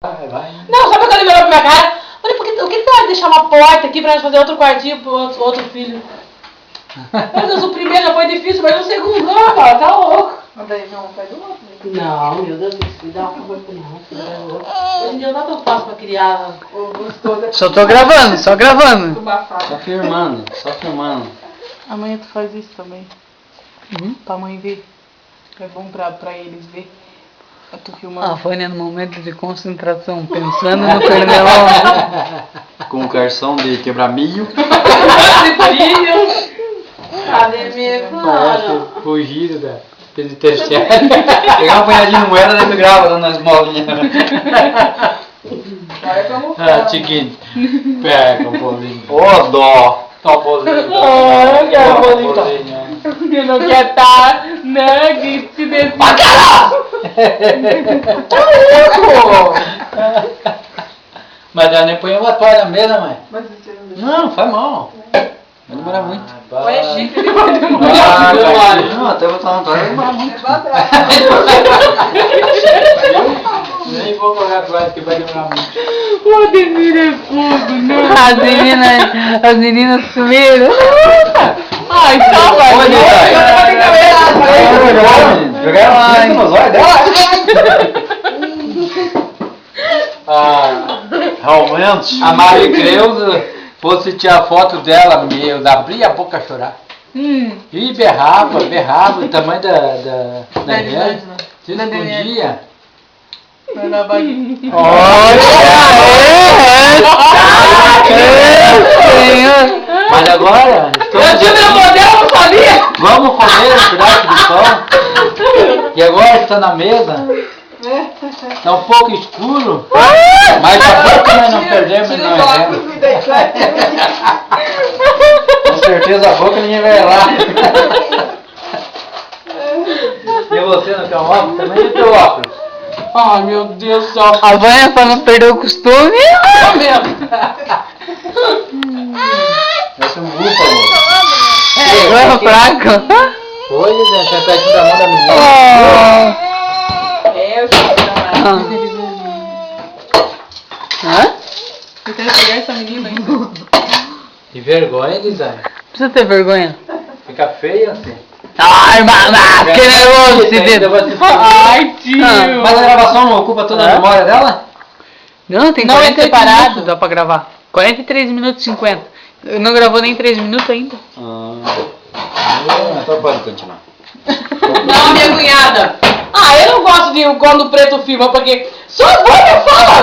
Vai. Não, sabe quando ele olhou pra minha cara? Falei, o que tu vai deixar uma porta aqui pra nós fazer outro quartinho pro outro filho? Meu Deus, o primeiro já foi difícil, mas o segundo, não, cara, tá louco. Mas daí não faz do outro. Não, meu Deus, me dá uma favor pra não. Hoje em dia não é tão fácil pra criar. O gostoso é Só tô gravando, só gravando. do bafado. Só filmando, só filmando. Amanhã tu faz isso também. Pra mãe ver. É bom pra eles ver. Tu A filmando. Vânia no momento de concentração, pensando no pernilão. Com o garçom de quebrar milho. Cadê minha Parece fugido da penitenciária. Pegar uma punhadinha de moeda dentro grava dando as bolinhas. Olha como Seguinte. Pega o bolinho. Ô dó. Tá o bolinho. Ah, eu quero Ó, bolinho. Eu não quero estar, né, que se desse... Mas já nem põe uma toalha na mesa, mãe. Mas isso aí Não, faz mal. Vai demorar muito. Põe chifre de Não, até botar uma toalha vai demorar muito. Nem vou colocar a toalha que vai demorar muito. O Ademir é fogo, não. As meninas sumiram. Ai, só vai. Onde tá? Jogaram tinta nos olhos dela? Realmente. A Mari Creuza fosse tirar foto dela, meu, abria a boca a chorar. E berrava, o tamanho da Eliane. Se Da escondia. vai dar bagunça. Mas agora, vamos comer um pedaço de pão. E agora está na mesa. Tá um pouco escuro. Mas a boca nós não perdemos, não erramos. Com certeza a boca ninguém vai lá. E você não tem óculos? Também não tem óculos. Ai, meu Deus do céu. A Vânia, pra não perder o costume. É mesmo. Esse é um grupo, amor. Agora fraco. Oi, gente, a pertinho da mão da menina. É, eu sei que não Hã? Eu quero pegar essa menina ainda. Que vergonha, design. Precisa ter vergonha. Fica feio assim. Ai, mamá, que nervoso esse dedo. Ai, tio. Mas a gravação não ocupa toda a memória dela? Não, tem Não, 48 é separado. minutos, dá pra gravar. 43 minutos e 50. Não gravou nem 3 minutos ainda. Então pode continuar. Não, minha cunhada. Ah, eu não gosto de quando o preto filma, porque só a Vânia fala.